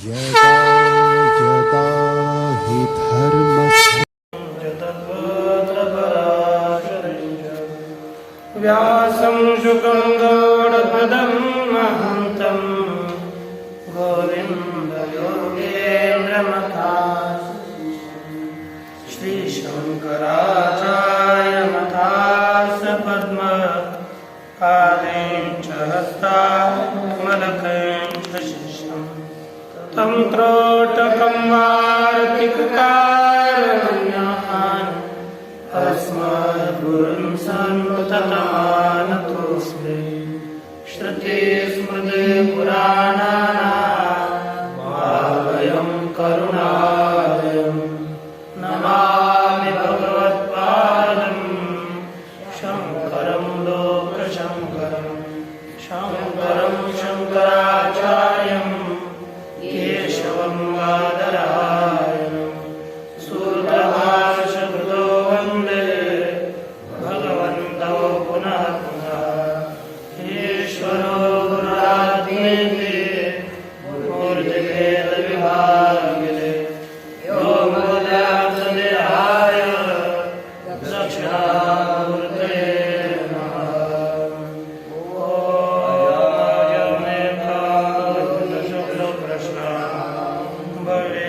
यदा यदा हि धर्मस्य व्यासं शुकं गौडपदं महन्तं गोविन्दयोगेन्द्रमथाः श्रीशङ्कराचार्यमथास्य पद्मपादें च हस्तामलकं च शिष्यं तं त्रोटकं वार्तिककारणं अस्मद्गुरुं सन्ततमानतोऽस्मि श्रुतिस्मृतिपुराणानामालयं करुणालयं नमामि भगवत्पादं शङ्करं लोकशङ्करं शङ्करं शङ्कराचार्यं केशवं बादरायणं सूत्रभाष्यकृतो वन्दे भगवन्तौ पुनः पुनः ईश्वरो गुरुरात्मेति मूर्तिभेदविभागिने व्योमवद्व्याप्तदेहाय दक्षिणामूर्तये नमः। ॐ शुक्लकृष्णं वन्दे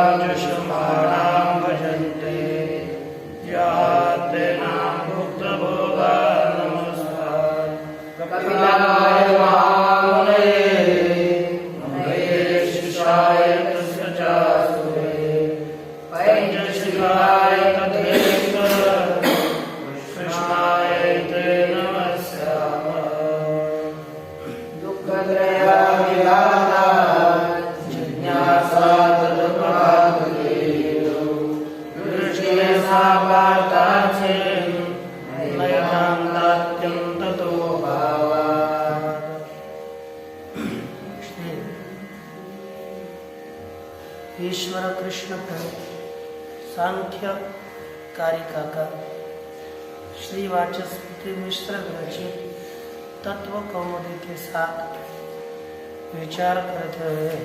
आचार्येताजुषमाणां भजन्ते यातेनां भुक्तभोगा नमस्कार कपिलाय महामुनये शिष्याय तस्य चास्तुते पञ्चशिवाय तथेश्वर कृष्णाय ते नमस्यामः। दुःखत्रयाभिवादा जिज्ञासा तदुपादेयो दृष्टिः सा वार्ता चेन् नयनान्तात्यन्ततो भावात्। ईश्वर कृष्ण प्रणीत सांख्य कारिका का श्री वाचस्पति मिश्र विरचित तत्व कौमुदी के साथ विचार करते हुए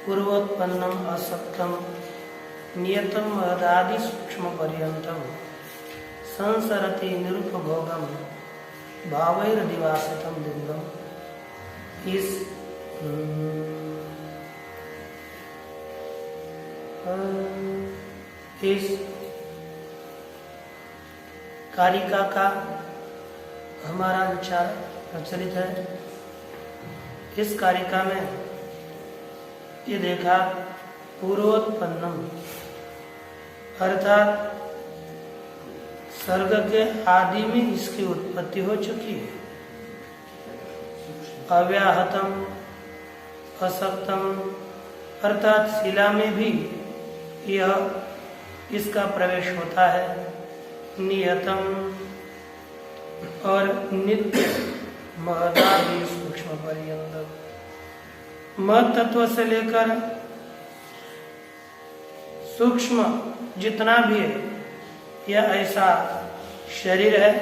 पूर्वोत्पन्नम असक्तम नियतम महदादि सूक्ष्म पर्यंतम संसरति निरुपभोगम भावैर्दिवासितम लिंगम इस कारिका का हमारा विचार प्रचलित है। इस कारिका में ये देखा पूर्वोत्पन्नम अर्थात सर्ग के आदि में इसकी उत्पत्ति हो चुकी है। अव्याहतम असक्तम अर्थात शिला में भी यह इसका प्रवेश होता है। नियतम और नित्य महदादि सूक्ष्म पर्यंत मद तत्व से लेकर सूक्ष्म जितना भी है यह ऐसा शरीर है,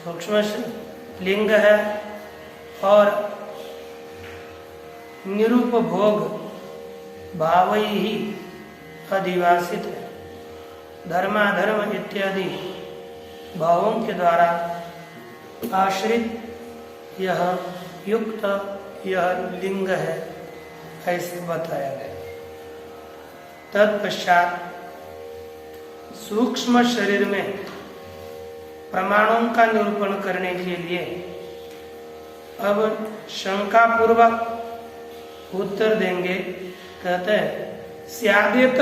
सूक्ष्म लिंग है और निरुपभोग भाव ही अधिवासित है। धर्माधर्म इत्यादि भावों के द्वारा आश्रित यह युक्त यह लिंग है ऐसे बताया गया। तत्पश्चात सूक्ष्म शरीर में प्रमाणों का निरूपण करने के लिए अब शंका पूर्वक उत्तर देंगे। कहते हैं स्यादेत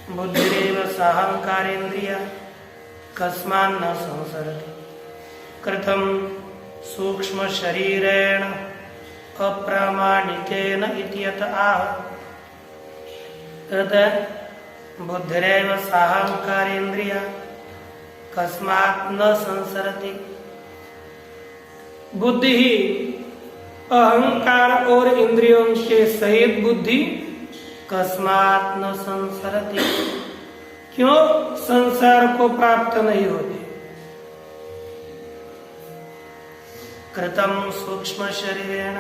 बुद्धिरेव साहंकारेन्द्रिया कस्मान् न संसरति कृतं सूक्ष्म शरीरेण अप्रामाणिकेन इत्यत आह। कहते हैं बुद्धिरेव साहंकारेन्द्रिया कस्मात् न संसरति। बुद्धि ही अहंकार और इंद्रियों के सहित बुद्धि कस्मात् न संसरति क्यों संसार को प्राप्त नहीं होती। कृतम सूक्ष्म शरीरेण,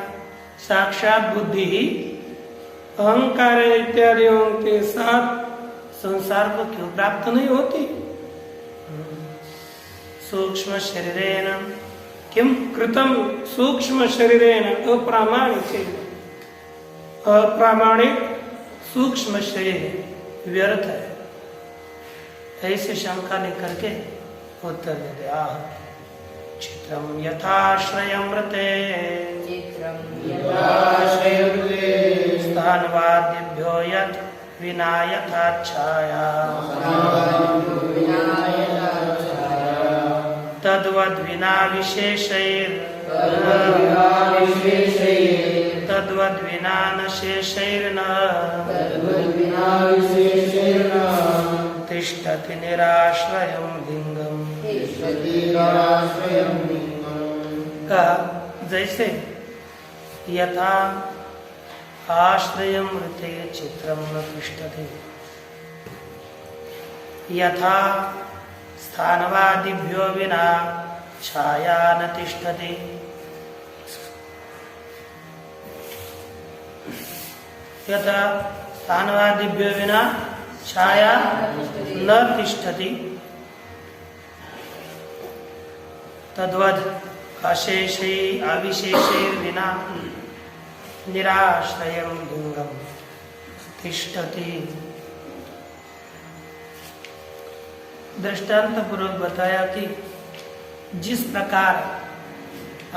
साक्षात बुद्धि ही अहंकार इत्यादियों के साथ संसार को क्यों प्राप्त नहीं होती? सूक्ष्म शरीरेण किम कृतम सूक्ष्म शरीरेण, अप्रामाणिक सूक्ष्म शरीर व्यर्थ है, ऐसे शंका लेकर के उत्तर देते। आह चित्रम यथाश्रयमृते स्थानवादिभ्यो यत् विना यथाच्छाया तद्वद्विना विशेषैर् तद्वद्विना न शेषैर्न तिष्ठति निराश्रयं लिंगम। का जैसे यथा आश्रयं मृते चित्रं न तिष्ठति, यथा स्थानवादिभ्यो विना छाया न तिष्ठति, यथा स्थानवादिभ्यो विना छाया न तिष्ठति, तद्वद् अशेषै अविशेषैर्विना निराश्रयं लिंगम तिष्ठति। दृष्टांत पूर्वक बताया कि जिस प्रकार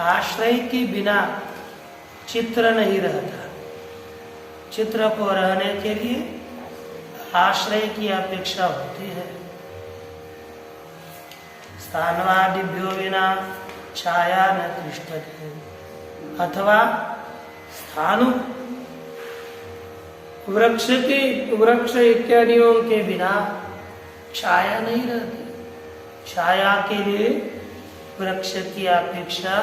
आश्रय के बिना चित्र नहीं रहता, चित्र को रहने के लिए आश्रय की अपेक्षा होती है। स्थानवादिभ्यो विना छाया न तिष्ठति, अथवा स्थानु वृक्ष इत्यादियों के बिना छाया नहीं रहती, छाया के लिए वृक्ष की अपेक्षा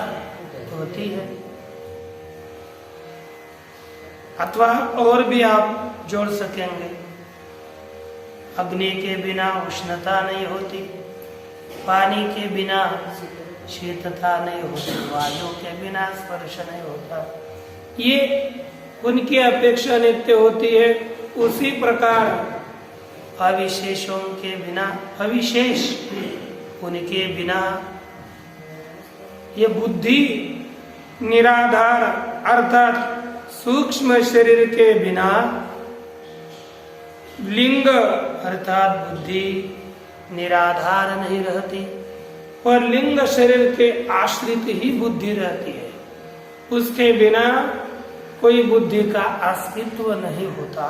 होती है। अथवा और भी आप जोड़ सकेंगे, अग्नि के बिना उष्णता नहीं होती, पानी के बिना शीतलता नहीं होती, वायु के बिना स्पर्श नहीं होता, ये उनकी अपेक्षा नित्य होती है। उसी प्रकार अविशेषों के बिना, अविशेष उनके बिना ये बुद्धि निराधार अर्थात सूक्ष्म शरीर के बिना लिंग अर्थात बुद्धि निराधार नहीं रहती, और लिंग शरीर के आश्रित ही बुद्धि रहती है, उसके बिना कोई बुद्धि का अस्तित्व नहीं होता।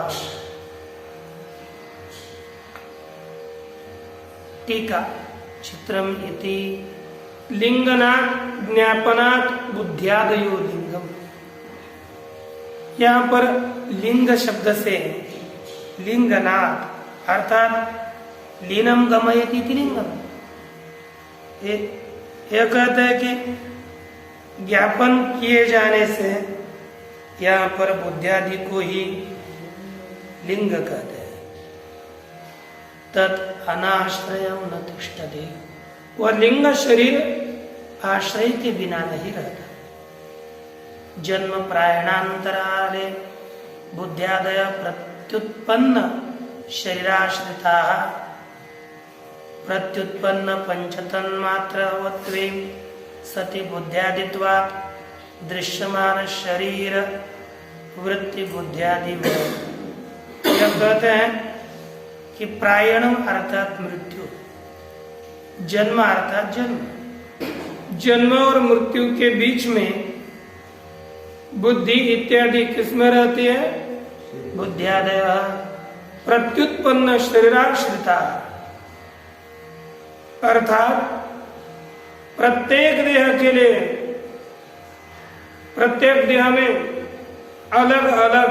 टीका चित्रम इति लिंगनात् ज्ञापनात् बुद्ध्यादयो लिंगम। यहाँ पर लिंग शब्द से लिंगनात् अर्थात लीनम गमयति इति लिंगम, ये कहते हैं कि ज्ञापन किए जाने से यहाँ पर बुद्ध्यादि को ही लिंग कहते हैं। तत् अनाश्रयम न तिष्ठति, वह लिंग शरीर आश्रय के बिना नहीं रहता। जन्म प्रायणांतराले बुद्ध्यादय प्रत्युत्पन्न शरीराश्रिता प्रत्युत्पन्न पंचतन्मात्रवत्वे सति बुद्ध्यादित्वात् दृश्यमान शरीर वृत्ति बुद्ध्यादि। यह कहते हैं कि प्रायणम अर्थात मृत्यु, जन्म अर्थात जन्म, जन्म और मृत्यु के बीच में बुद्धि इत्यादि किसमें रहती है? बुद्ध्यादय प्रत्युत्पन्न शरीराश्रिता, अर्थात प्रत्येक देह के लिए, प्रत्येक देह में अलग अलग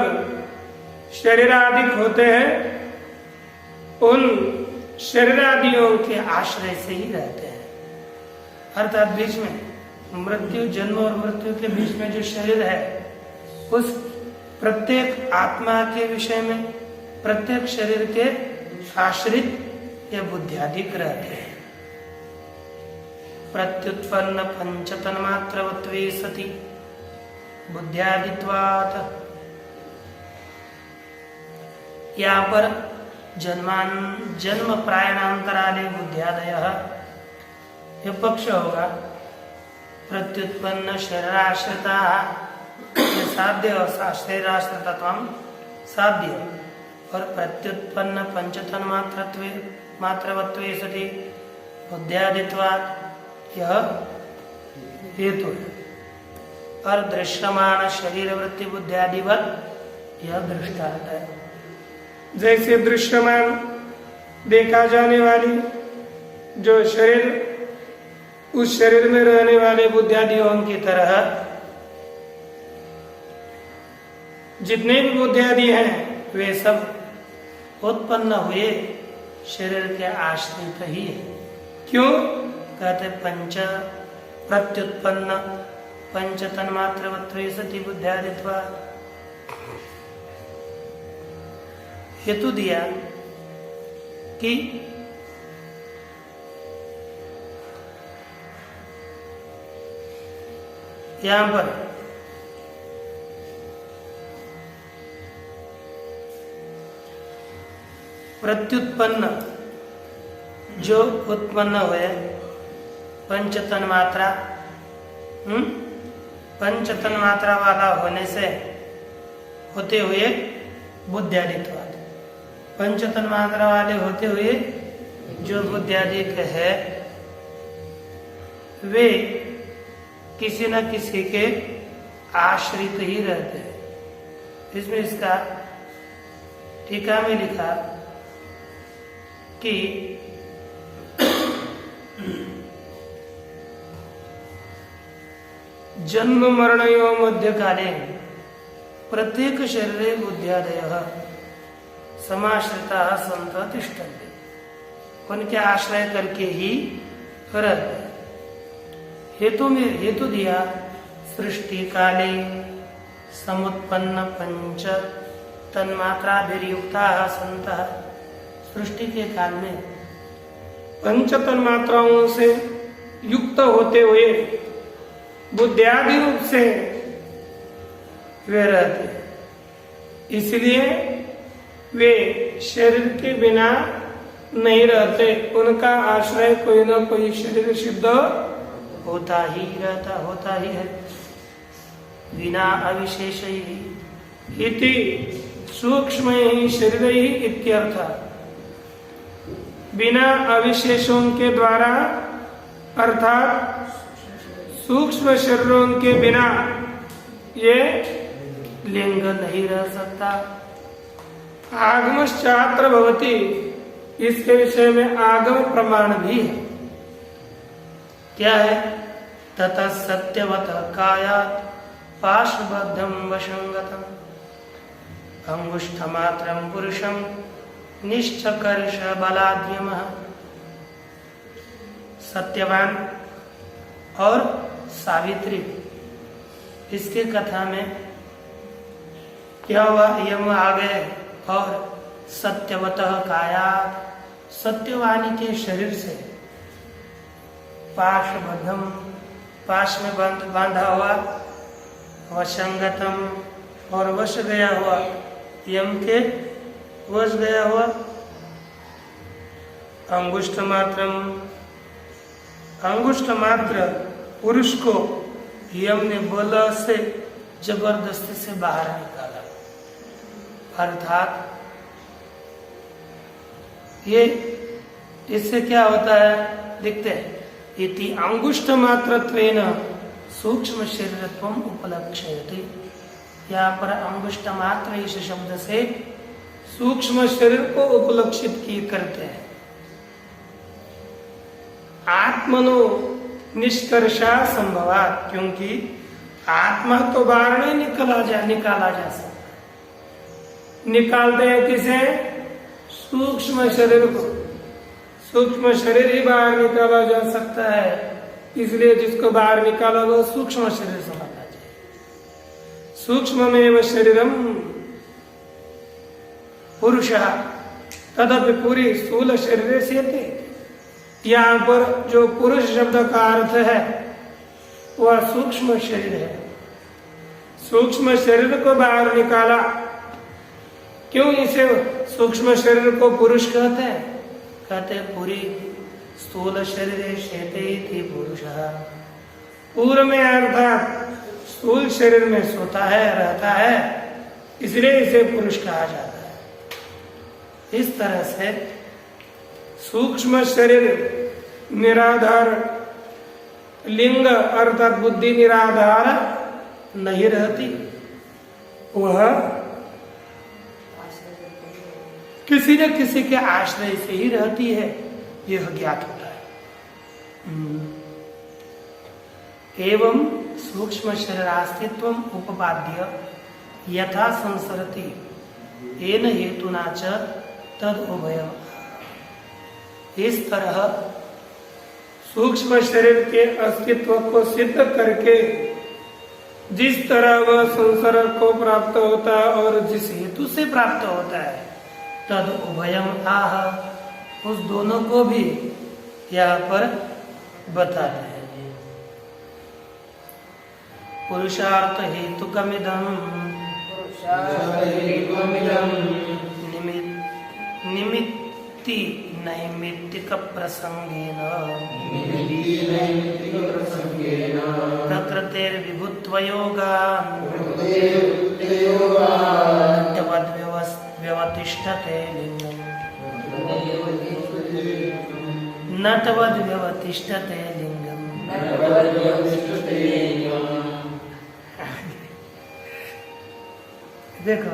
शरीरादि होते हैं, उन शरीरादियों के आश्रय से ही रहते हैं। अर्थात बीच में मृत्यु, जन्म और मृत्यु के बीच में जो शरीर है, उस प्रत्येक आत्मा के विषय में प्रत्येक शरीर के आश्रित या बुद्ध्यादिक रहते हैं। प्रत्युत्पन्न पंचतन्मात्रवत्वे सति बुद्ध्यादित्वात्। यहाँ पर जन्म प्रायणांतराले बुद्ध्यादयः ये पक्ष होगा। प्रत्युत्पन्न शरीराश्रिता ये साध्य शरीराश्रितत्वम साध्य और प्रत्युत्पन्न पंचतन मात्रवत्वे सति बुद्ध्यादित्वात् यह हेतु है। और दृश्यमान शरीर वृत्ति बुद्ध्यादिवत यह दृष्टांत है। जैसे दृश्यमान देखा जाने वाली जो शरीर, उस शरीर में रहने वाले बुद्धियादियों की तरह जितने भी बुद्धियादि हैं वे सब उत्पन्न हुए शरीर के आश्रित ही है। क्यों कहते पंच प्रत्युत्पन्न पंचतन्मात्रवत्वे सति बुद्ध्यादित्वा। हेतु दिया कि यहां पर प्रत्युत्पन्न जो उत्पन्न हुए पंचतन मात्रा पंचतन मात्रा वाला होने से होते हुए बुद्ध्यादित्वाद, पंचतन मात्रा वाले होते हुए जो बुद्ध्यादिक है वे किसी न किसी के आश्रित ही रहते हैं। इसमें इसका टीका में लिखा कि जन्म मरणयोः मध्य काले प्रत्येक शरीरे बुद्ध्यादयः समाश्रिताः सन्तः तिष्ठन्ते, उनके आश्रय करके ही रहते हैं। हेतु दिया सृष्टि काले समुत्पन्न पंच तन्मात्राभिर्युक्ताः सन्तः। सृष्टि के काल में पंच तन्मात्राओं से युक्त होते हुए बुद्धियादि रूप से वे रहते हैं, इसलिए वे शरीर के बिना नहीं रहते, उनका आश्रय कोई न कोई शरीर सिद्ध होता ही रहता, होता ही है। बिना अविशेष इति सूक्ष्म ही शरीर ही इत्यर्थ। बिना अविशेषों के द्वारा अर्थात सूक्ष्म शरीरों के बिना ये लिंग नहीं रह सकता। आगमश्चात्र भवति, इसके विषय में आगम प्रमाण भी है। क्या है? ततः सत्यवत कायात् पाशबद्धं वशंगतम् अंगुष्ठमात्रं पुरुषं निश्चकर्ष बलाद्यमः। सत्यवान और सावित्री, इसके कथा में क्या हुआ? यम आ गए और सत्यवतः कायात्, सत्यवानी के शरीर से पाशबद्धम, पाश में बांधा हुआ, वशंगतम और वश गया हुआ, यम के वश गया हुआ, अंगुष्ठ मात्रम, अंगुष्ठ मात्र पुरुष को यम ने बल से जबरदस्ती से बाहर निकाला। अर्थात ये इससे क्या होता है देखते हैं। इति अंगुष्ठ मात्रत्वेन सूक्ष्म शरीरत्वम उपलक्ष्यते। यहाँ पर अंगुष्ठ मात्र इस शब्द से सूक्ष्म शरीर को उपलक्षित की करते हैं। आत्मनो निष्कर्षा संभवात, क्योंकि आत्मा तो बाहर नहीं निकाला जा सकता। निकालते हैं किसे? सूक्ष्म शरीर को। सूक्ष्म शरीर ही बाहर निकाला जा सकता है, इसलिए जिसको बाहर निकाला वो सूक्ष्म शरीर समझना चाहिए। सूक्ष्ममेव शरीरम पुरुषः तदपि पूरी स्थूल शरीर से थे। यहाँ पर जो पुरुष शब्द का अर्थ है वह सूक्ष्म शरीर है। सूक्ष्म शरीर को बाहर निकाला। क्यों इसे सूक्ष्म शरीर को पुरुष कहते हैं? कहते हैं पूरी स्थूल शरीर शेते थी पुरुष। पूर्व में अर्थात स्थूल शरीर में सोता है, रहता है, इसलिए इसे पुरुष कहा जाता है। इस तरह से सूक्ष्म शरीर निराधार लिंग अर्थात बुद्धि निराधार नहीं रहती, वह किसी न किसी के आश्रय से ही रहती है, यह ज्ञात होता है। एवं सूक्ष्म शरीरास्तित्व उपपाद्य यथा संसरति येन हेतुना च तद उभयम्। इस तरह सूक्ष्म शरीर के अस्तित्व को सिद्ध करके जिस तरह वह संसार को प्राप्त होता है और जिस हेतु से प्राप्त होता है, तद उभयम् आह, उस दोनों को भी यहाँ पर बताते हैं। पुरुषार्थ हेतुकमिदं निमित्ति नैमित्तिक प्रसंगेन प्रकृतेर्विभुत्वयोगात् नटवद्व्यवतिष्ठते लिंगम्। नटवद्व्यवतिष्ठते लिंगम्। देखो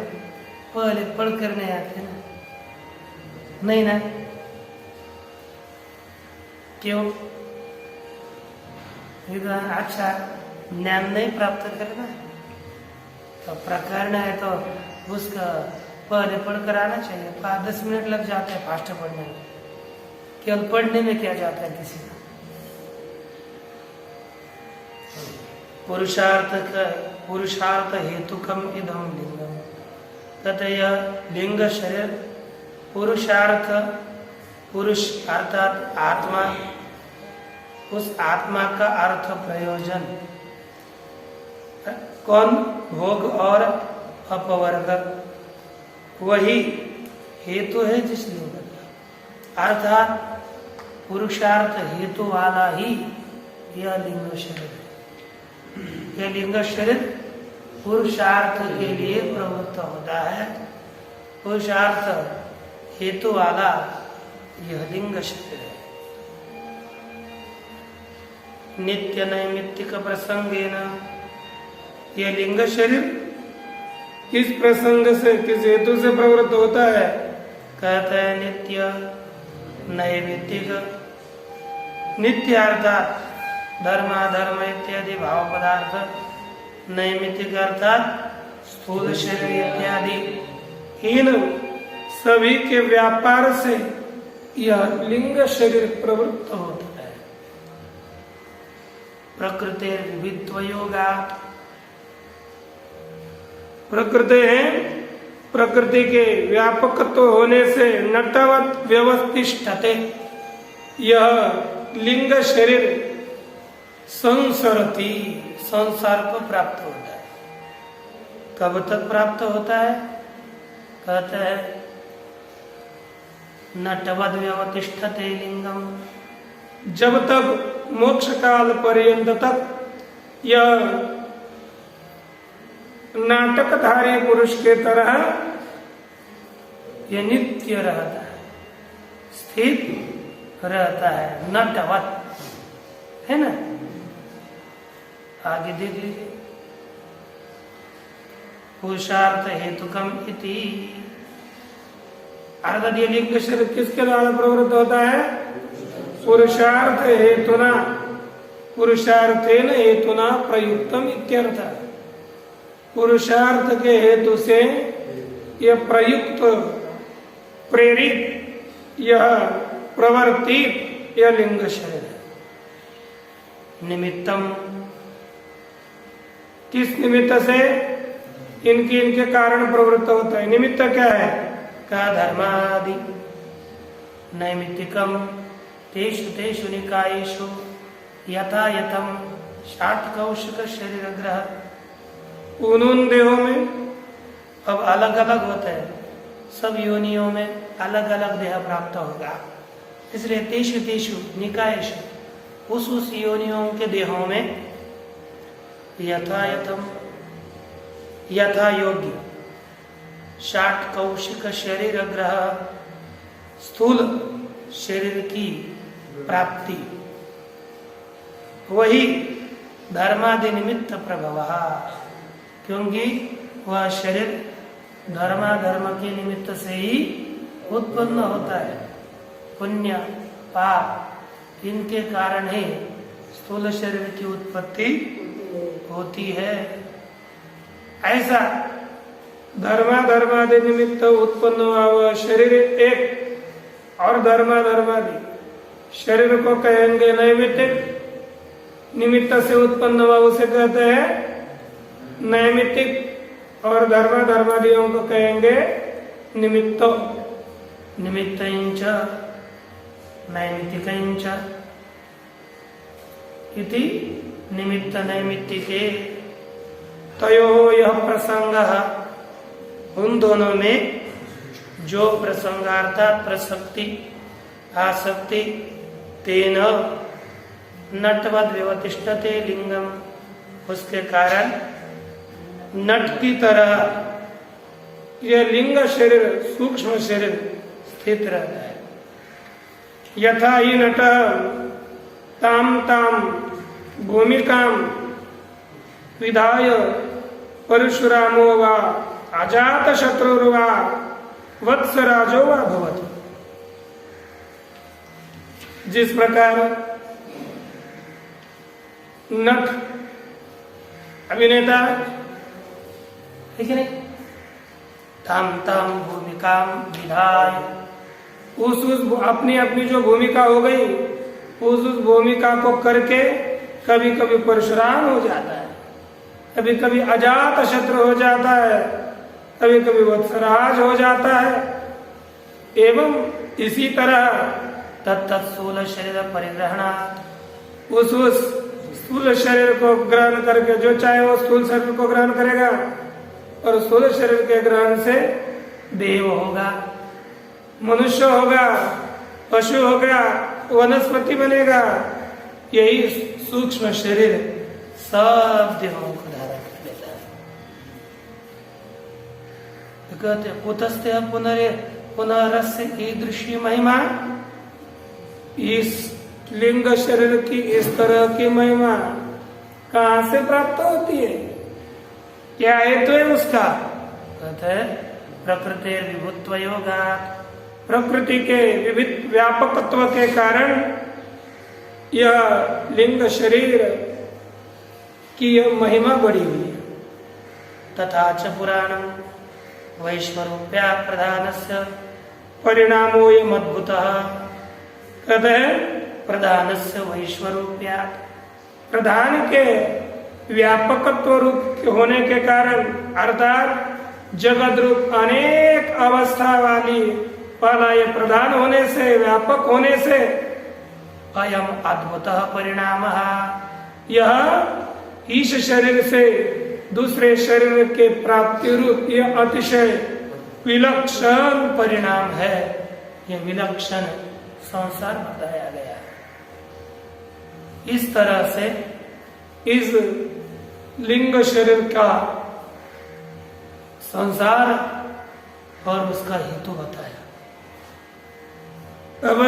पहले पढ़ कर नहीं आते ना, नहीं ना, क्यों? अच्छा ज्ञान नहीं प्राप्त करना तो प्रकरण है तो उसका पहले पढ़ कर आना चाहिए। 5-10 मिनट लग जाते हैं फास्ट पढ़ने में, केवल पढ़ने में क्या जाता है किसी का। पुरुषार्थ हेतुकम इदम लिंगम, तथा यह लिंग शरीर पुरुषार्थ, पुरुष अर्थात आत्मा, उस आत्मा का अर्थ प्रयोजन कौन? भोग और अपवर्ग, वही हेतु है जिस लिंग का। अर्थात पुरुषार्थ हेतु वाला ही यह लिंग शरीर है। यह लिंग शरीर पुरुषार्थ के लिए प्रवृत्त होता है, पुरुषार्थ हेतु वाला यह लिंग शरीर है। नित्य नैमित्तिक प्रसंगेन, यह लिंग शरीर किस प्रसंग से, किस हेतु से प्रवृत्त होता है? कहते हैं नित्य नैमित्तिक। नित्य अर्थात धर्माधर्म इत्यादि भाव पदार्थ, नैमित्तिक अर्थात स्थूल शरीर इत्यादि, इन सभी के व्यापार से यह लिंग शरीर प्रवृत्त होता है। प्रकृतिर्विभुत्वयोगात्, प्रकृति है, प्रकृति के व्यापकत्व होने से नटवत व्यवस्थिष्ठते, यह लिंग शरीर संसरति, संसार को प्राप्त होता है। कब तक प्राप्त होता है? कहते हैं नटवद व्यवतिष्ठते लिंगम, जब तक मोक्ष काल पर्यंत तक यह नाटकधारी पुरुष के तरह यह नित्य रहता है, स्थित रहता है, नटवत है ना। आगे देख लीजिए, पुरुषार्थ हेतुकम इति, अर्थात ये लिंग शरीर किसके द्वारा प्रवृत्त होता है? पुरुषार्थ हेतुना, पुरुषार्थेन हेतुना प्रयुक्तम इत्यर्थ। पुरुषार्थ के हेतु से यह प्रयुक्त, प्रेरित, यह प्रवर्तित यह लिंग शरीर है। निमित्तम, किस निमित्त से? इनके कारण प्रवृत्त होता है। निमित्त क्या है? का धर्मादि। नैमित्तिकम, तेषु तेषु निकायेषु यथा यथम षाट्कौशिक शरीर ग्रह। उन देहों में अब अलग अलग होता है, सब योनियों में अलग अलग देह प्राप्त होगा। इसलिए तेषु तेषु निकायेषु उस योनियों के देहों में यथा यथम यथा योग्य षाट्कौशिक शरीर ग्रह स्थूल शरीर की प्राप्ति, वही धर्मादि निमित्त प्रभव, क्योंकि वह शरीर धर्माधर्म के निमित्त से ही उत्पन्न होता है। पुण्य पाप इनके कारण ही स्थूल शरीर की उत्पत्ति होती है। ऐसा धर्मादि निमित्त उत्पन्न हुआ वह शरीर एक, और धर्मादि शरीर को कहेंगे नैमित्तिक, निमित्त से उत्पन्न हुआ उसे कहते हैं नैमित्तिक, और धर्मादियों को कहेंगे निमित्त। निमित्तञ्च नैमित्तिकञ्च इति निमित्त नैमित्तिके तयोः यह प्रसंग, उन दोनों में जो प्रसंगार्थात प्रसक्ति आसक्ति तेन नटवद व्यवतिष्ठते लिंगम, उसके कारण नट की तरह यह लिंग शरीर सूक्ष्म शरीर स्थित रहता है। यथा ही नट ताम ताम भूमिकाम विधाय परशुरामो वा अजात शत्रुर्वा वत्सराजो वा भवति। जिस प्रकार नट अभिनेता ठीक है नहीं, ताम ताम भूमिकाम विधाय, उस अपनी अपनी जो भूमिका हो गई उस भूमिका को करके कभी कभी परशुराम हो जाता है, कभी कभी अजात शत्रु हो जाता है, कभी कभी वत्सराज हो जाता है। एवं इसी तरह तत्तत्स्थूल शरीर परिग्रहणा, उस स्थूल शरीर को ग्रहण करके जो चाहे वो स्थूल शरीर को ग्रहण करेगा, और स्थूल शरीर के ग्रहण से देव होगा, मनुष्य होगा, पशु होगा, वनस्पति बनेगा। यही सूक्ष्म शरीर सब देहों को धारण कर लेता है। कहते कुतस्ते पुनरस्य ईदृशी महिमा, इस लिंग शरीर की इस तरह की महिमा कहाँ से प्राप्त होती है, क्या हेतु है उसका? कहते हैं प्रकृति विभुत्व योगा, प्रकृति के विविध व्यापकत्व के कारण यह लिंग शरीर की यह महिमा बढ़ी हुई है। तथा च पुराणं वैश्वरूप्या प्रधानस्य परिणामो ये अद्भुतः, कहते हैं प्रधानस्य वैश्वरूप्या, प्रधान के व्यापकत्व रूप होने के कारण, अर्थात जगत रूप अनेक अवस्था वाली वाला ये प्रधान होने से, व्यापक होने से, अयम अद्भुतः परिणामः, यह इस शरीर से दूसरे शरीर के प्राप्ति रूप यह अतिशय विलक्षण परिणाम है। यह विलक्षण संसार बताया गया है। इस तरह से इस लिंग शरीर का संसार और उसका हेतु बताया। अब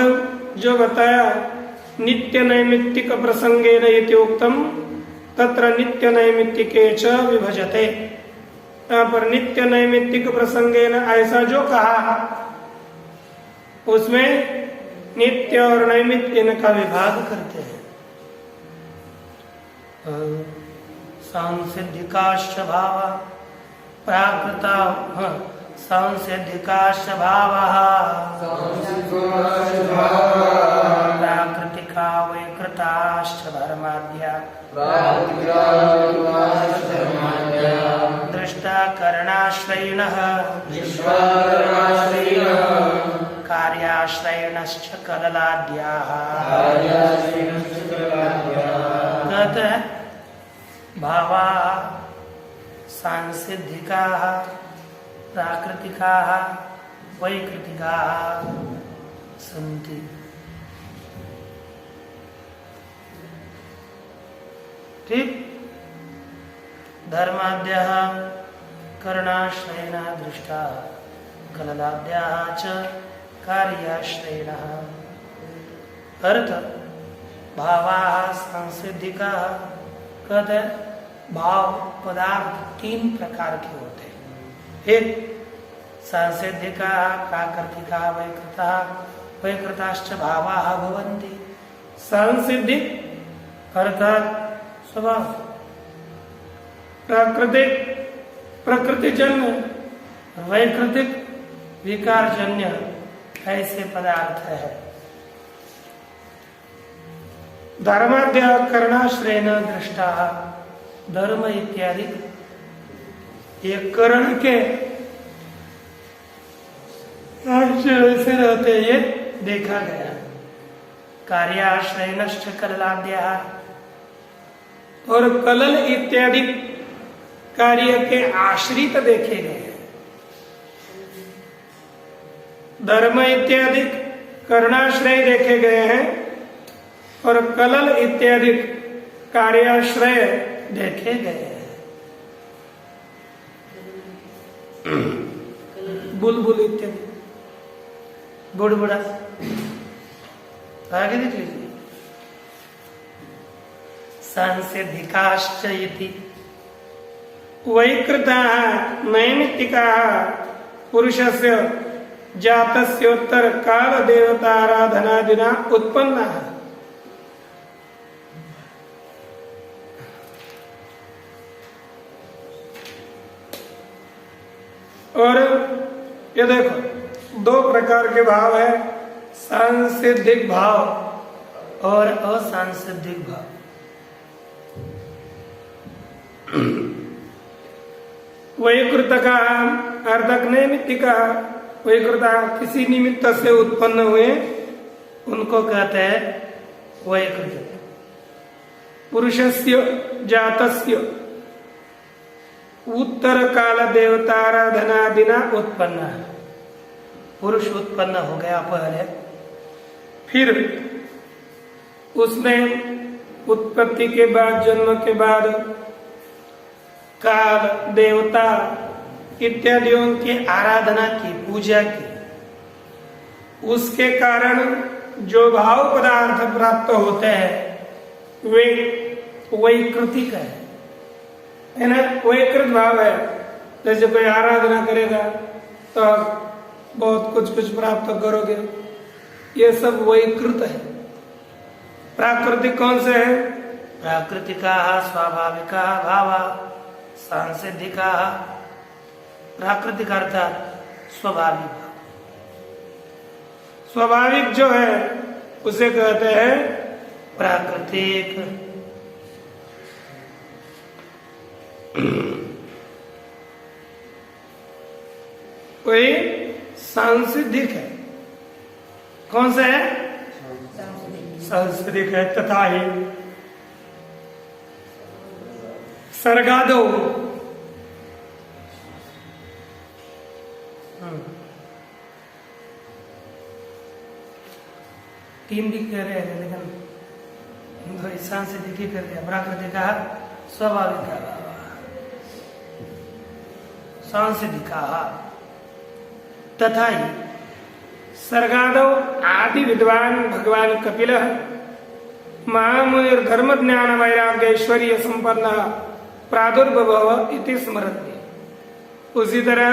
जो बताया नित्य नैमित्तिक प्रसंगेन इति उक्तम तत्र नित्य नैमित्तिके च विभजते, यहाँ पर नित्य नैमित्तिक प्रसंगेन ऐसा जो कहा उसमें नित्य और नैमित्तिक इनका विभाग करते हैं। सांसिद्धिकाश्च भाव प्राकृता सांसिद्धिकाश्च भावः प्राकृतिका वैकृताश्च धर्माद्या दृष्टा करणाश्रयिणः कार्याश्रयणश्च कललाद्याः। कहते हैं भावा सांसिद्धिकाः प्राकृतिकाः वैकृतिकाः सन्ति। ठीक। धर्माद्यः कर्णाश्रयेण दृष्टा कललाद्याः च कार्याश्रयेण। अर्थ भावाः सांसिद्धिकाः कहते भाव पदार्थ तीन प्रकार के होते हैं। एक सांसिद्धिकाः प्राकृतिकाः वैकृताः वैकृताश्च भावाः भवन्ति। सांसिद्धिक अर्थात स्वभाव, प्राकृतिक प्रकृतिजन्य, वैकृतिक विकारजन्य ऐसे पदार्थ है। धर्माद्य कर्णाश्रयेण दृष्टा धर्म इत्यादि ये कर्ण के आश्रय रहते ये देखा गया। कार्याश्रयणश्च कललाद्याः और कलल इत्यादि कार्य के आश्रित देखे गए। धर्म इत्यादि कर्णाश्रय देखे गए हैं और कलल इत्यादि कार्याश्रय देखे गए हैं। बुलबुल इत्यादि बुड़बुड़ा आगे देख लीजिए। सांसिद्धिकाश्च इति वैकृताः नैमित्तिकाः पुरुषस्य जातस्योत्तर काल देवताराधनादिना उत्पन्नाः। और ये देखो दो प्रकार के भाव है, सांसिद्धिक भाव और असांसिद्धिक भाव। वैकृत का अर्धक नैमित्तिका, वैकृता किसी निमित्त से उत्पन्न हुए उनको कहते हैं वैकृत। पुरुषस्य जातस्य उत्तर काल देवताराधनादिना उत्पन्न। पुरुष उत्पन्न हो गया पहले, फिर उसने उत्पत्ति के बाद जन्म के बाद काल देवता इत्यादियों की आराधना की, पूजा की। उसके कारण जो भाव पदार्थ प्राप्त होते हैं वे वैकृतिक है ना, वैकृत भाव है। जैसे कोई आराधना करेगा तो बहुत कुछ प्राप्त करोगे, ये सब वैकृत है। प्राकृतिक कौन से है? प्राकृतिका स्वाभाविका भावा सांसिद्धिका। प्राकृतिक अर्थात स्वाभाविक। स्वाभाविक जो है उसे कहते हैं प्राकृतिक। कोई सांसिद्धिक है। कौन सा है? सांसिद्धिक है। तथा ही सर्गादो तीन भी कह रहे हैं लेकिन सांसिद्धिक ही कर दिया। प्राकृतिक स्वाभाविक सांसिद्धिका तथा ही सर्गादो आदि विद्वान भगवान कपिल महामुनिर धर्म ज्ञान वैराग्य ऐश्वर्य संपन्न प्रादुर्भव इति स्मरते। उसी तरह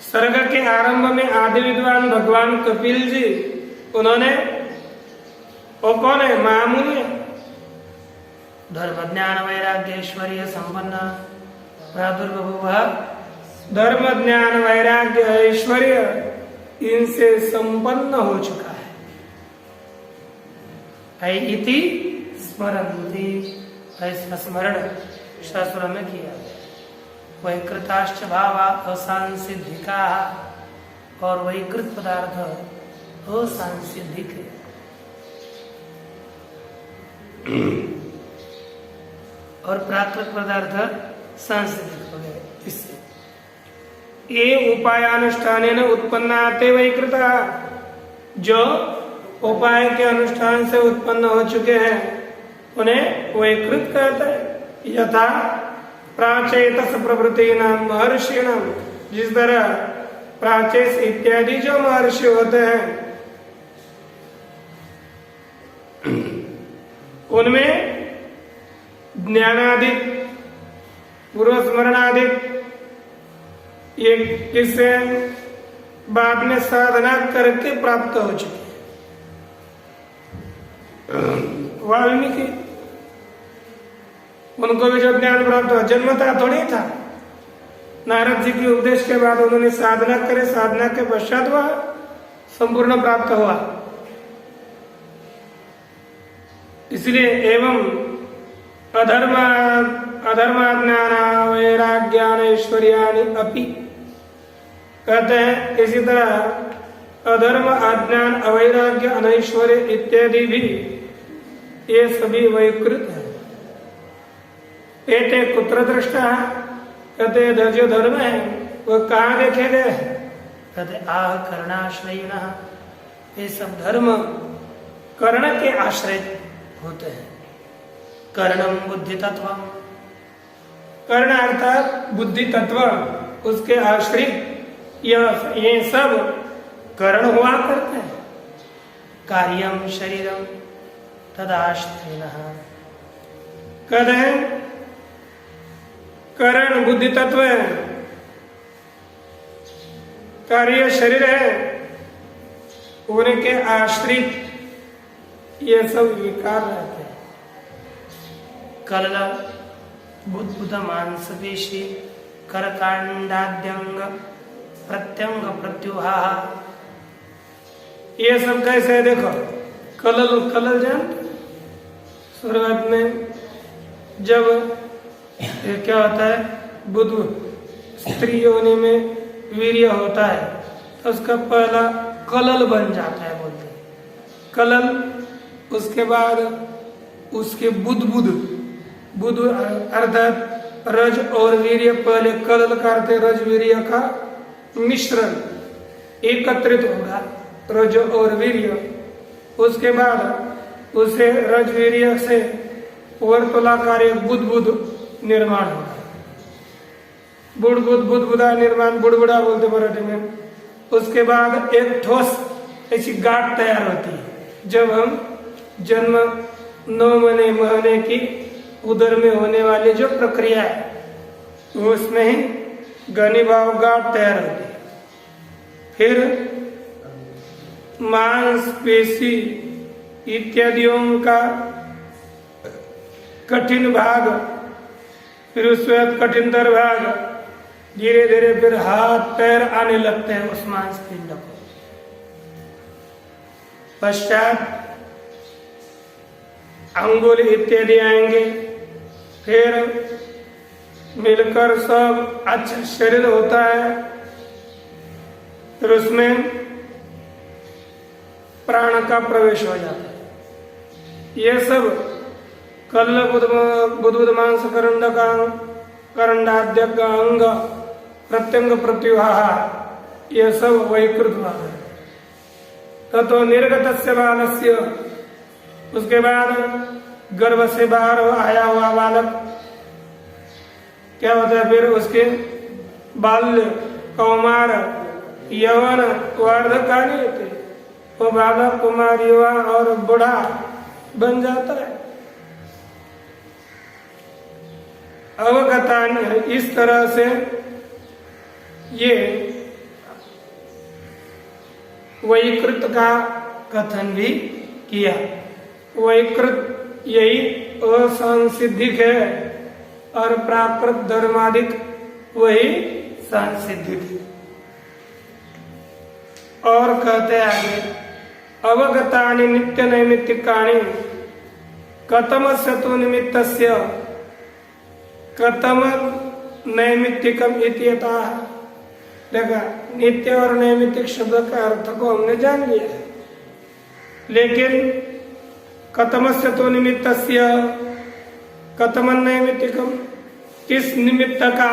सर्ग के आरंभ में आदि विद्वान भगवान कपिल जी, उन्होंने वो कौन है? महामुनि। धर्म ज्ञान वैराग्य ऐश्वर्य संपन्न प्रादुर्भव, धर्म ज्ञान वैराग्य ऐश्वर्य इनसे संपन्न हो चुका है। इति स्मरन्ति, ऐसा स्मरण शास्त्र में किया। वैकृताश्च भावा असांसिद्धिका और वही कृत पदार्थ वो सांसिद्धिक है। और प्राकृत पदार्थ सांसिद्धिक हो गए। इससे ये उपायानुष्ठान उत्पन्न आते वही कृता, जो उपाय के अनुष्ठान से उत्पन्न हो चुके हैं उन्हें वही कृत कहते हैं। यथा प्राचेतस प्रवृत्ति नाम महर्षि नाम, जिस तरह प्राचेस इत्यादि जो महर्षि होते हैं उनमें ज्ञानादि पूर्व स्मरणादि ये किससे बाद में साधना करके प्राप्त हो चुके। वाल्मीकि उनको भी जो ज्ञान प्राप्त हुआ जन्मता थोड़ी था, नारद जी के उपदेश के बाद उन्होंने साधना करे, साधना के पश्चात वह संपूर्ण प्राप्त हुआ। इसलिए एवं अधर्माज्ञान वैराग्यान ऐश्वर्यानि अपि कहते हैं, इसी तरह अधर्म अज्ञान अवैराग्य अनैश्वर्य इत्यादि भी ये सभी वैकृत है। एते कुत्र दृष्टा, कहते जो धर्म है वो कहाँ देखे गए? कहते आह कर्णाश्रयिणः, ये सब धर्म कर्ण के आश्रय होते हैं। कर्णम बुद्धि तत्व, कर्ण अर्थात बुद्धि तत्व, उसके आश्रित ये सब कर्ण हुआ करते हैं। कार्यम शरीरम तदाश्रयिणः, कहते हैं कर्ण बुद्धि तत्व है, कार्य शरीर है, उनके आश्रित ये सब विकार रहते हैं। कलल बुद्बुद मांसपेशी करकांडाद्यंग प्रत्यंग प्रत्युहा, ये सब कैसे है? देखो कलल जानते, शुरुआत में जब ये क्या होता है, बुद्ध स्त्री योनि में वीर्य होता है तो उसका पहला कलल बन जाता है, बोलते हैं कलल। उसके बाद उसके बुद्ध अर्थात रज और वीर्य, पहले कलल करते रज वीर्य का मिश्रण एकत्रित होगा, रज और वीर्य। उसके बाद उसे रज वीर्य से वर्तुलाकार एक बुद्ध निर्माण होगा। बुद्बुदा निर्माण बुड़बुड़ा बोलते मराठी में। उसके बाद एक ठोस ऐसी गांठ तैयार होती है। जब हम जन्म 9 महीने की उदर में होने वाली जो प्रक्रिया है उसमें ही घनीभाव गांठ तैयार होती है। फिर मांसपेशी इत्यादियों का कठिन भाग, फिर उसके बाद कठिनतर भाग, धीरे धीरे फिर हाथ पैर आने लगते हैं उस मांसपिंड को। पश्चात अंगुल इत्यादि आएंगे, फिर मिलकर सब अच्छा शरीर होता है। फिर उसमें प्राण का प्रवेश हो जाता है। ये सब कल बुद्ध मांस करंडाद्य का अंग प्रत्यंग प्रत्युहा, ये सब वैकृत भाग है। ततो निर्गत से बालस्य, उसके बाद गर्भ से बाहर आया हुआ बालक क्या होता है? फिर उसके बाल्य, कौमार, यौवन, वार्धकाली होते, वो बालक, कुमार, युवा और बूढ़ा बन जाता है। अवगतान, इस तरह से ये वैकृत का कथन भी किया। वैकृत यही असंसिद्धिक है और प्राकृत धर्मादिक वही सांसिद्धिक। और कहते आगे अवगतानि नित्य नैमित्तिकानि कथमस्य तु निमित्तस्य कथम नैमित्तिकम इत्यतः, देखा, नित्य और नैमित्तिक शब्द का अर्थ को हमने जान लिया है, लेकिन कथमस्य तो निमित्तस्य कथमन नैमित्तिकम, किस निमित्त का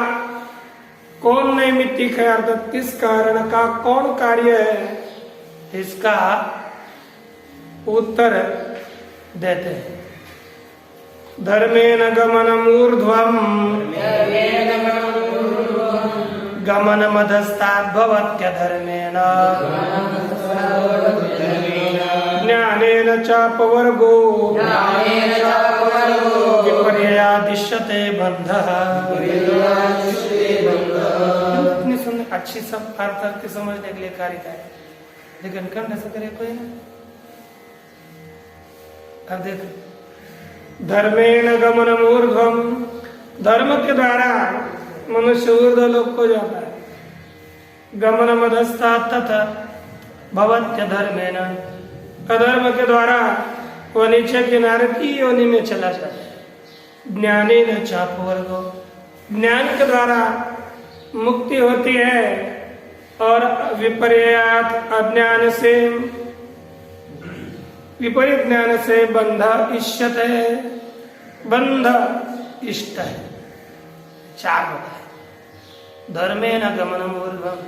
कौन नैमित्तिक है, अर्थात किस कारण का कौन कार्य है, इसका उत्तर देते हैं। धर्मेण गमनमूर्ध्वम् गमनमधस्तात् भवत्यधर्मेण ज्ञानेन चापवर्गो विपर्ययादिश्यते बन्धः। इतनी सुंदर अच्छी सब अर्थ के समझने के लिए कारिका है, लेकिन कंठ से करे कोई ना। अब देखो, धर्मेण गमनम ऊर्ध्वम, धर्म के द्वारा मनुष्य ऊर्ध्व लोक को जाता है। गमनम अधस्तात् तथा भवत्य धर्मेण, अधर्म के द्वारा वह नीचे किनारे की योनि में चला जाता है। ज्ञानेन चापवर्गो, ज्ञान के द्वारा मुक्ति होती है और विपर्यात अज्ञान से, विपरीत ज्ञान से बंध इष्यते है, बंध इष्ट है। चार होता है। धर्मेण गमनम ऊर्ध्वम्,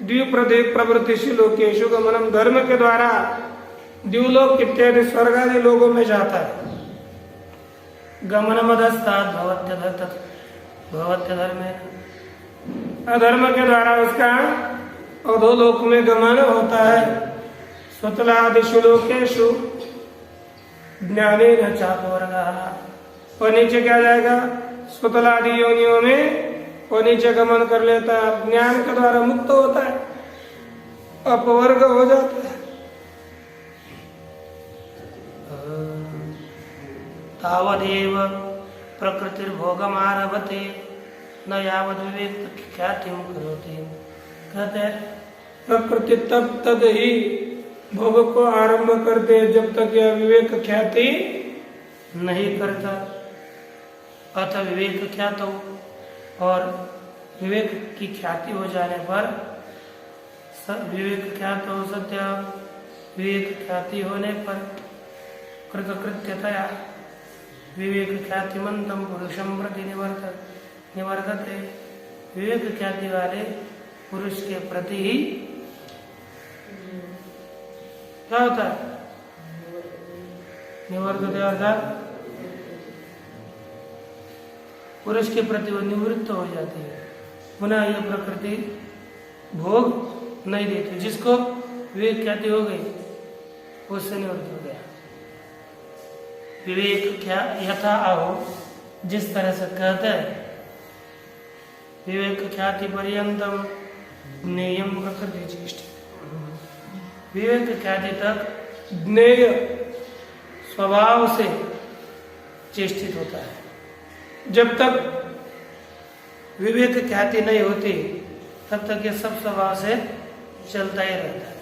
द्विप्रदेक प्रवृत्तिषु लोकेषु गमनम, धर्म के द्वारा द्युलोक इत्यादि स्वर्ग आदि लोगों में जाता है। गमनमधस्तात् भवत्य धर्मेण, अधर्म के द्वारा उसका अधोलोक में गमन होता है। स्वतलादिषु लोकेषु ज्ञानेन चापवर्गः, और नीचे क्या जाएगा, स्वतलादि योनियों में और नीचे गमन कर लेता है, ज्ञान के द्वारा मुक्त होता है, अपवर्ग हो जाता है। तावदेव प्रकृतिर्भोगमारभते न यावद् विवेक ख्यातिं करोति। कहते हैं प्रकृति तब तक ही भोग को आरंभ करते हैं जब तक यह विवेक ख्याति नहीं करता। अतः विवेक ख्यात हो, और विवेक की ख्याति हो जाने पर विवेक ख्यात हो सत्य, विवेक ख्याति होने पर कृतकृत्यतया विवेक ख्यातिमंतम पुरुषम प्रति निवर्तते, विवेक ख्याति वाले पुरुष के प्रति ही क्या होता है, निवर्तते, अर्थात पुरुष के प्रति वो निवृत्त हो जाती है। पुनः यह प्रकृति भोग नहीं देती। जिसको विवेक ख्याति हो गई उससे निवृत्त हो गया। विवेक क्या यथा आहो, जिस तरह से कहते हैं विवेक ख्याति पर्यंतम ज्ञेयम प्रकृति चेष्ट, विवेक ख्याति तक ज्ञेय स्वभाव से चेष्टित होता है। जब तक विवेक ख्याति नहीं होती तब तक ये सब स्वभाव से चलता ही रहता है।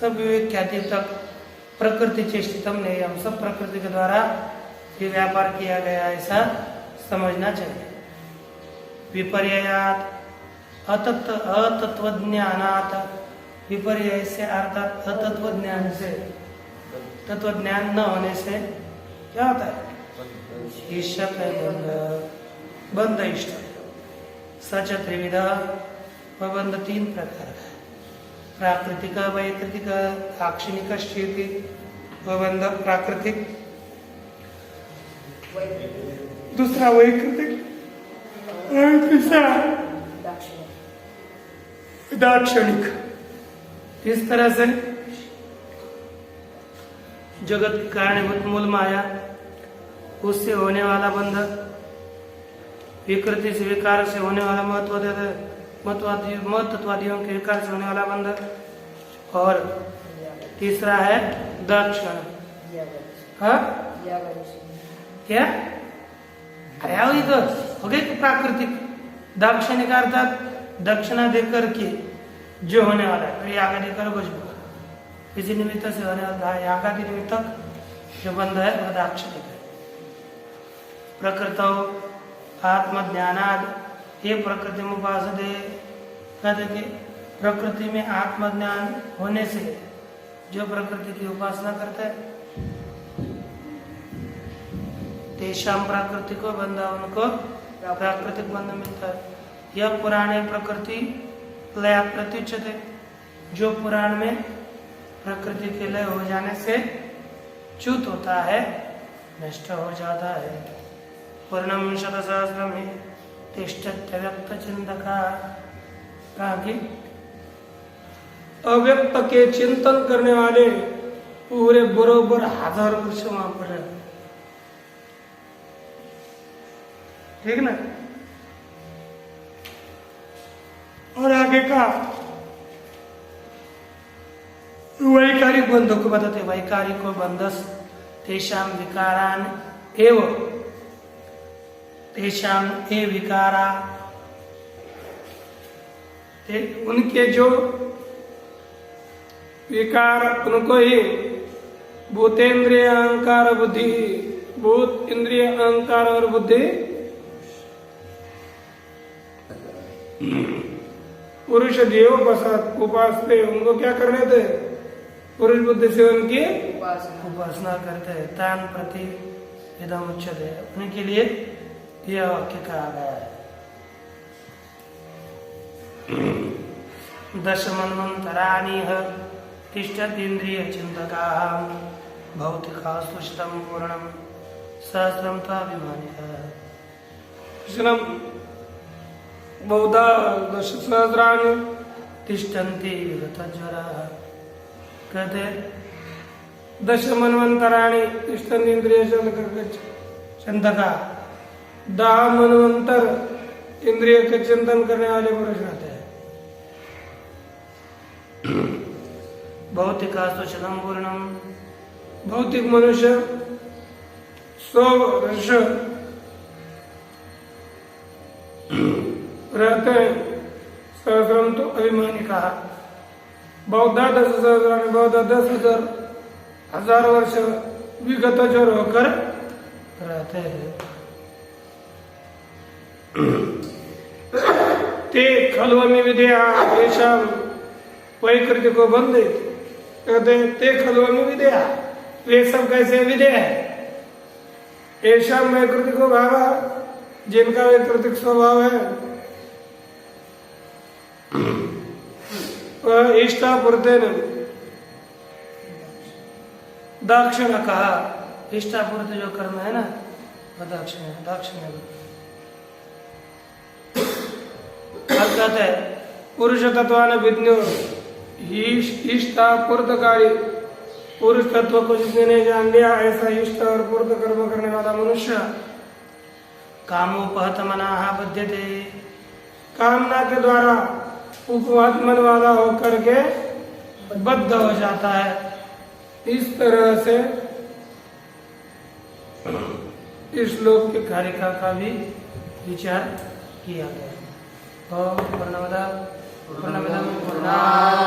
सब विवेक ख्याति तक प्रकृति चेष्टितम नहीं, हम सब प्रकृति के द्वारा ये व्यापार किया गया, ऐसा समझना चाहिए। विपर्ययात अतत्वज्ञानात, विपर्यय से अर्थात अतत्वज्ञान से, तत्वज्ञान न होने से क्या होता है, ईश्वर बंध इष्ट। सच त्रिविधा, वह बंध तीन प्रकार का है, प्राकृतिक, वैकृतिक, दाक्षिणिक स्थिति। वह बंध प्राकृतिक, दूसरा वैकृतिक, और तीसरा दाक्षिणिक। इस तरह से जगत की कारणीभूत मूल माया, उससे होने वाला बंध, विकृति से विकार से होने वाला महत्ववादियों के विकार से होने वाला बंध, और तीसरा है दक्षिण। हाँ क्या, अरे वही तो हो गई प्राकृतिक। दाक्षिणिक अर्थात दक्षिणा देकर के जो होने वाला है, याग देकर कुछ किसी निमित्त से होने वाला यागादि निमित्तक जो बंध है वह दाक्षिणिक है। प्रकृतो आत्मज्ञानाद ये प्रकृति में उपासते, कहते कि प्रकृति में आत्मज्ञान होने से जो प्रकृति की उपासना करता है तेषाम प्राकृतिक बंध, उनको प्राकृतिक बंध मिलता है। यह पुराणे प्रकृति लय प्रत्युच्यते, जो पुराण में प्रकृति के लय हो जाने से च्युत होता है, नष्ट हो जाता है। पूर्णम शतसहस्रम ही तिष्ठत्य व्यक्त चिंतका, कहा कि अव्यक्त के चिंतन करने वाले पूरे बरोबर 1000 वर्ष वहां पर है। ठीक ना। और आगे का वैकारिक बंधों को बताते, वैकारिको बंधस तेषाम विकारान एव, तेषाम ए विकारा, उनके जो विकार उनको ही भूतेन्द्रिय अहंकार बुद्धि, भूत इंद्रिय अहंकार और बुद्धि पुरुष देव उपासते, उनको क्या करने थे? पुरुष बुद्धि से उनकी उपासना करते हैं। तान प्रति इदम उच्यते, उनके लिए यह वाक्य कहा गया है। दश मन्वन्तराणि तिष्ठतीन्द्रिय चिन्तकाः भौतिकास्तु शतं पूर्णं सहस्रं त्वाभिमानिनः। कृष्णं बहुधा दशसहस्राणि तिष्ठन्ति विगतज्वराः, कहते 10 मन्वन्तराणि तिष्ठन्ति इंद्रिय चिंतका, 10 मन्वंतर इंद्रिय के चिंतन करने वाले पुरुष रहते हैं। भौतिकास्तु शतं पूर्णं, भौतिक मनुष्य 100 वर्ष रहते हैं। सहस्रम तो अभिमानी कहा, बहुधा 10,000 बहुधा 10,000 वर्ष विगत जोर होकर रहते हैं। ते खलवमी विद्या तेषाम वैकृति को बंदे, कहते ते खलवमी विद्या, वे सब कैसे विद्या है? ऐसा वैकृति को भावा, जिनका वैकृतिक स्वभाव है, वह इष्टापूर्तेन दाक्षिण कहा, इष्टापूर्ति जो कर्म है ना वह दाक्षिण कहते हैं। पुरुष तत्वान विज्ञो इष्टापूर्तकारी, पुरुष तत्व को जिसने नहीं जान लिया, ऐसा इष्ट और पूर्त कर्म करने वाला मनुष्य कामोपहत मनाः बध्यते, कामना के द्वारा उपवाद मन वाला होकर के बद्ध हो जाता है। इस तरह से इस श्लोक के कारिका का भी विचार किया गया। ओम पूर्णमदः पूर्णमिदं पूर्णात्